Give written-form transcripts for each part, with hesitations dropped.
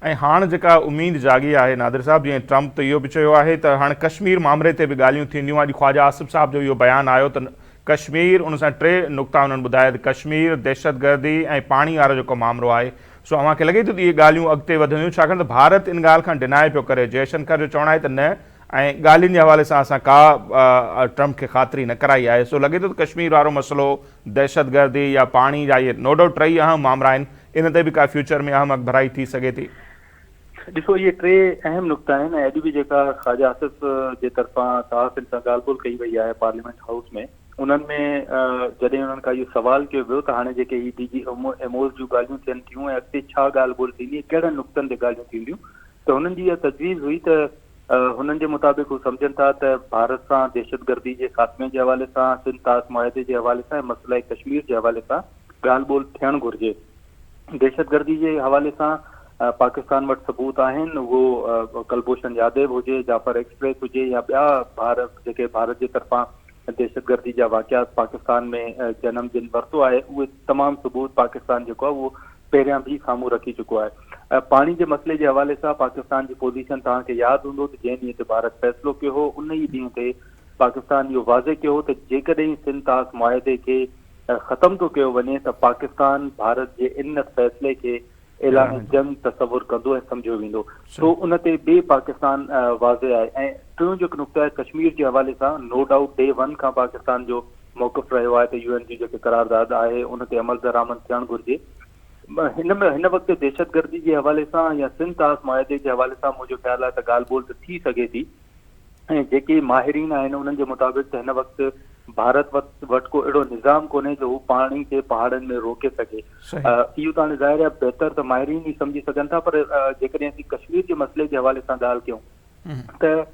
ऐं हाणे जेका उम्मीद जागी आहे नादिर साहब, जीअं ट्रम्प त इहो बि चयो आहे त हाणे कश्मीर मामले ते बि ॻाल्हियूं थींदियूं। अॼु ख्वाजा आसिफ साहब जो इहो बयानु आयो त कश्मीर, उन सां 3 नुक़्ता उन्हनि ॿुधाया त कश्मीर, दहशतगर्दी ऐं पाणी वारो जेको मामिलो आहे। सो अव्हांखे लॻे थो त इहे ॻाल्हियूं अॻिते वधंदियूं, छाकाणि त भारत इन ॻाल्हि खां डिनाए पियो करे। जयशंकर जो चवणु आहे त न, ऐं ॻाल्हियुनि जे हवाले सां असां का ट्रम्प खे ख़ातिरी न कराई आहे। सो लॻे थो त कश्मीर वारो मसइलो, दहशतगर्दी या पाणी जा इहे नो डाउट 3 अहम मामला आहिनि, इन ते बि का फ्यूचर में अहम अॻभराई थी सघे थी। ॾिसो, इहे 3 अहम नुक़्ता आहिनि ऐं अॼु बि जेका ख्वाजा आसिफ जे तरफ़ां तहफ़ुज़ सां ॻाल्हि ॿोल कई वई आहे पार्लियामेंट हाउस में, उन्हनि में जॾहिं उन्हनि खां इहो सुवाल कयो वियो त हाणे जेके ही DG एमओस जूं ॻाल्हियूं थियनि थियूं ऐं अॻिते छा ॻाल्हि ॿोल थींदी, कहिड़नि नुक़्तनि ते ॻाल्हियूं थींदियूं, त हुननि जी इहा तजवीज़ हुई त हुननि जे मुताबिक़ हू सम्झनि था त भारत सां दहशतगर्दी जे ख़ात्मे जे हवाले सां, सिंध तास मुआहिदे जे हवाले सां ऐं मसइला कश्मीर जे हवाले सां ॻाल्हि ॿोल थियणु घुरिजे। दहशतगर्दी जे हवाले सां पाकिस्तान वटि सबूत आहिनि, उहो कलभूषण यादव हुजे, जाफ़र एक्सप्रेस हुजे या ॿिया भारत जे तरफ़ां दहशतगर्दी जा वाक़ियात पाकिस्तान में जनम दिन वरितो आहे, उहे तमामु सबूत पाकिस्तान जेको आहे उहो पहिरियां बि साम्हूं रखी चुको आहे। पाणी जे मसइले जे हवाले सां पाकिस्तान जी पोज़ीशन तव्हांखे यादि हूंदो त जंहिं ॾींहं ते भारत फ़ैसिलो कयो हो, उन ई ॾींहं ते पाकिस्तान इहो वाज़े कयो हो त जेकॾहिं सिंध तास मुआहिदे खे ख़तमु थो कयो वञे त पाकिस्तान भारत जे इन फ़ैसिले खे ऐलान जंग तस्वुर कंदो ऐं सम्झियो वेंदो। सो उन ते बि पाकिस्तान वाज़े आहे। ऐं टियों जेको नुक़्तो आहे कश्मीर जे हवाले सां, नो डाउट डे 1 खां पाकिस्तान जो मौक़िफ़ रहियो आहे त UN जी जेके करारदाद आहे उन ते अमल दरामद थियणु घुरिजे। हिन वक़्तु दहशतगर्दी जे हवाले सां या सिंध तास मुआहिदे जे हवाले सां मुंहिंजो ख़्यालु आहे त ॻाल्हि ॿोल त थी सघे थी, ऐं जेके माहिरीन आहिनि उन्हनि जे मुताबिक़ त हिन वक़्तु भारत वटि को अहिड़ो निज़ाम कोन्हे जो हू पाणी खे पहाड़नि में रोके सघे। इहो त हाणे ज़ाहिर आहे बहितर त माहिरीन ई सम्झी सघनि था, पर जेकॾहिं असीं कश्मीर जे मसइले जे हवाले सां ॻाल्हि कयूं त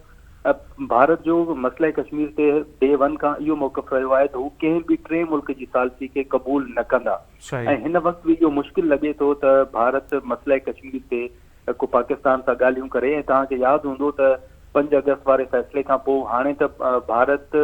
भारत जो मसइले कश्मीर ते डे 1 खां इहो मौक़िफ़ रहियो आहे त हू कंहिं बि 3 मुल्क जी सालसी खे क़बूल न कंदा। ऐं हिन वक़्तु बि इहो मुश्किल लॻे थो त भारत मसइले कश्मीर ते को पाकिस्तान सां ॻाल्हियूं करे। ऐं तव्हांखे यादि हूंदो त 5 अगस्त वारे फ़ैसिले खां पोइ हाणे त भारत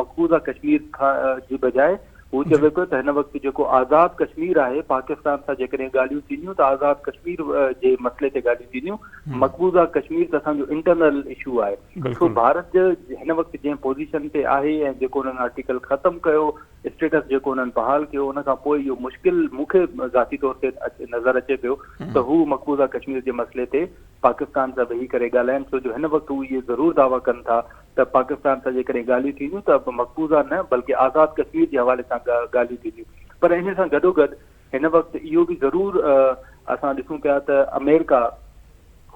मक़बूज़ा कश्मीर खां जी बजाए हू चवे पियो त हिन वक़्तु जेको आज़ादु कश्मीर आहे, पाकिस्तान सां जेकॾहिं ॻाल्हियूं थींदियूं त आज़ादु कश्मीर जे मसइले ते ॻाल्हियूं थींदियूं, मक़बूज़ा कश्मीर त असांजो इंटरनल इशू आहे। सो भारत हिन वक़्तु जंहिं पोज़ीशन ते आहे ऐं जेको हुननि आर्टिकल ख़तमु कयो, स्टेटस जेको हुननि बहाल कयो, उन खां पोइ इहो मुश्किल मूंखे ज़ाती तौर ते नज़र अचे पियो त हू मक़बूज़ा कश्मीर जे मसइले ते पाकिस्तान सां वेही करे ॻाल्हाइनि। छो जो हिन वक़्तु हू इहे ज़रूरु दावा कनि था त पाकिस्तान सां जेकॾहिं ॻाल्हियूं थींदियूं त मक़बूज़ा न बल्कि आज़ादु कश्मीर जे हवाले सां ॻाल्हियूं थींदियूं। पर इन सां गॾोगॾु हिन वक़्तु इहो बि ज़रूरु असां ॾिसूं पिया त अमेरिका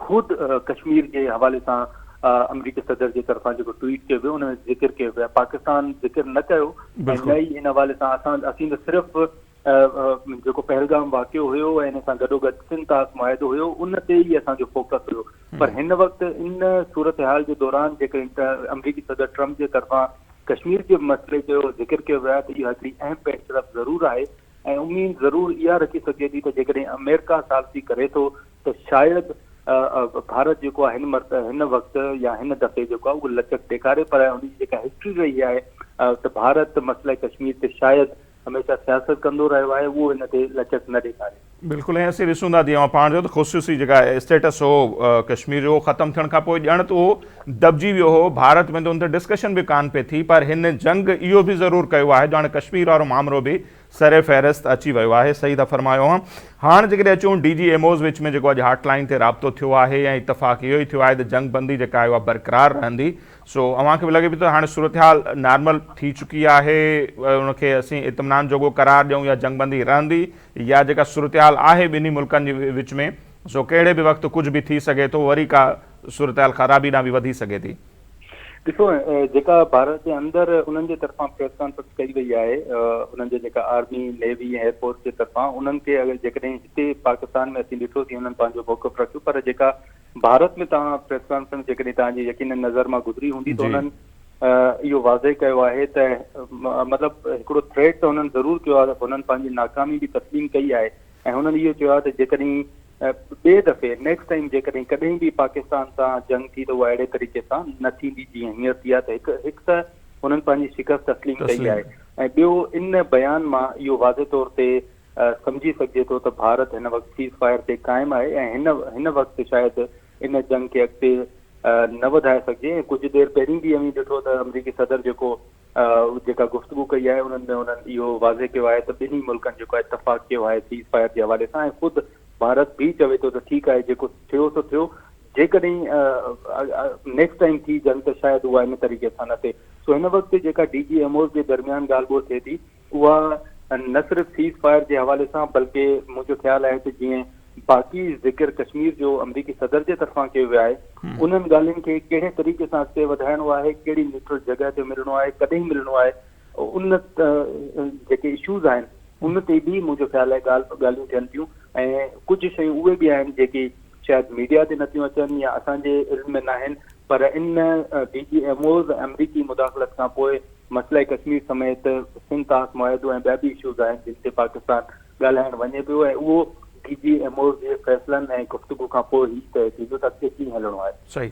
ख़ुदि कश्मीर जे हवाले सां अमरीकी सदर जे तरफ़ां जेको ट्वीट कयो वियो उन में ज़िक्र कयो वियो आहे, पाकिस्तान ज़िक्र न कयो। ऐं न ई इन हवाले सां असीं त सिर्फ़ु जेको पहलगाम वाक़ियो हुयो ऐं इन सां गॾोगॾु सिंध तास मुआहिदो हुयो उन ते ई असांजो फोकस हुयो। पर हिन वक़्तु इन सूरत हाल जे दौरान जेकॾहिं अमरीकी सदर ट्रम्प जे तरफ़ां कश्मीर जे मसइले जो ज़िक्र कयो वियो आहे त इहा हिकिड़ी अहम पेशरफ़ ज़रूरु आहे। ऐं उम्मीद ज़रूरु इहा रखी सघिजे थी त जेकॾहिं अमेरिका सालसी करे थो त शायदि भारत जेको आहे हिन वक़्तु या हिन दफ़े जेको आहे उहो लचक ॾेखारे। पर उनजी जेका हिस्ट्री रही आहे त भारत मसइले कश्मीर ते शायदि हमेशह सियासत कंदो रहियो आहे, उहो हिन ते लचक न ॾेखारे। बिल्कुलु। ऐं असीं ॾिसूं था जीअं पाण जो त ख़ुशूसी जेका स्टेटस हो कश्मीर जो ख़तमु थियण खां पोइ ॼण त उहो दॿिजी वियो हो भारत में, त उन ते डिस्कशन बि कान पई थी। पर हिन जंग इहो बि ज़रूरु कयो आहे जो हाणे कश्मीर वारो मामिलो बि सरे फ़हरिस्त अची वियो आहे। सही था फरमायो हुआ। हाणे जेकॾहिं अचूं DG एमओस विच में जेको अॼु हॉटलाइन ते राब्तो थियो आहे ऐं इतफ़ाक़ इहो ई थियो आहे त जंग बंदी जेका आहे उहा बरक़रार रहंदी। सो अव्हांखे बि लॻे पियो त हाणे सूरत हाल नॉर्मल थी चुकी आहे, उनखे असीं इत्मिनान जोॻो करार ॾियूं या जंग बंदी रहंदी, या जेका सूरत हाल आहे ॿिन्ही मुल्कनि जे विच में सो कहिड़े बि वक़्तु कुझु बि थी सघे थो, वरी का सूरत हाल ख़राबी ॾांहुं बि वधी सघे थी। ॾिसो, जेका भारत जे अंदरि उन्हनि जे तरफ़ां प्रेस कॉन्फ्रेंस कई वई आहे, उन्हनि जे जेका आर्मी नेवी ऐं एयरफोर्स जे तरफ़ां, उन्हनि खे अगरि जेकॾहिं हिते पाकिस्तान में असीं ॾिठोसीं उन्हनि पंहिंजो मौक़िफ़ रखियो, पर जेका भारत में तव्हां प्रेस कॉन्फ्रेंस जेकॾहिं तव्हांजी यकीनन नज़र मां गुज़री हूंदी त उन्हनि इहो वाज़े कयो आहे त मतिलबु हिकिड़ो थ्रेट त हुननि ज़रूरु कयो आहे, हुननि पंहिंजी नाकामी बि तस्लीम कई आहे ऐं हुननि इहो चयो आहे त जेकॾहिं ॿिए दफ़े नेक्स्ट टाइम जेकॾहिं कॾहिं बि पाकिस्तान सां जंग थी त उहा अहिड़े तरीक़े सां न थींदी जीअं हींअर थी आहे। त हिकु त हुननि पंहिंजी शिकस्त तस्लीम कई आहे ऐं ॿियो इन बयान मां इहो वाज़े तौर ते सम्झी सघिजे थो त भारत हिन वक़्तु सीज़ फायर ते क़ाइमु आहे ऐं हिन वक़्तु शायदि इन जंग खे अॻिते न वधाए सघिजे। ऐं कुझु देरि पहिरीं बि अमी ॾिठो त अमरीकी सदर जेका गुफ़्तगू कई आहे उन्हनि में उन्हनि इहो वाज़े कयो आहे त ॿिन्ही मुल्कनि जेको इतफ़ाक़ कयो आहे सीज़ फायर जे हवाले सां, ऐं ख़ुदि भारत बि चवे थो त ठीकु आहे जेको थियो सो थियो, जेकॾहिं नेक्स्ट टाइम थी जंग त शायदि उहा इन तरीक़े सां न थिए। सो हिन वक़्तु जेका DGMOs जे दरमियान ॻाल्हि ॿोल थिए थी उहा न सिर्फ़ु सीज़ फायर जे हवाले सां बल्कि मुंहिंजो ख़्यालु आहे त जीअं बाक़ी ज़िक्र कश्मीर जो अमरीकी सदर जे तरफ़ां कयो वियो आहे, उन्हनि ॻाल्हियुनि खे कहिड़े तरीक़े सां अॻिते वधाइणो आहे, कहिड़ी न्यूट्रल जॻह ते मिलणो आहे, कॾहिं मिलणो आहे, उन जेके इशूज़ आहिनि उन ते बि मुंहिंजो ख़्यालु आहे ॻाल्हियूं थियनि थियूं। ऐं कुझु शयूं उहे बि आहिनि जेकी शायदि मीडिया ते नथियूं अचनि या असांजे इल्म में न आहिनि, पर इन DGMOs अमरीकी मुदाख़लत खां पोइ मसइला कश्मीर समेत सिंध ताक मुआहिदो ऐं ॿिया बि इशूज़ आहिनि जिन ते पाकिस्तान ॻाल्हाइणु वञे पियो, ऐं उहो DGMOs जे फ़ैसिलनि ऐं गुफ़्तगू खां पोइ ई तइ थींदो त अॻिते कीअं हलणो आहे। सही।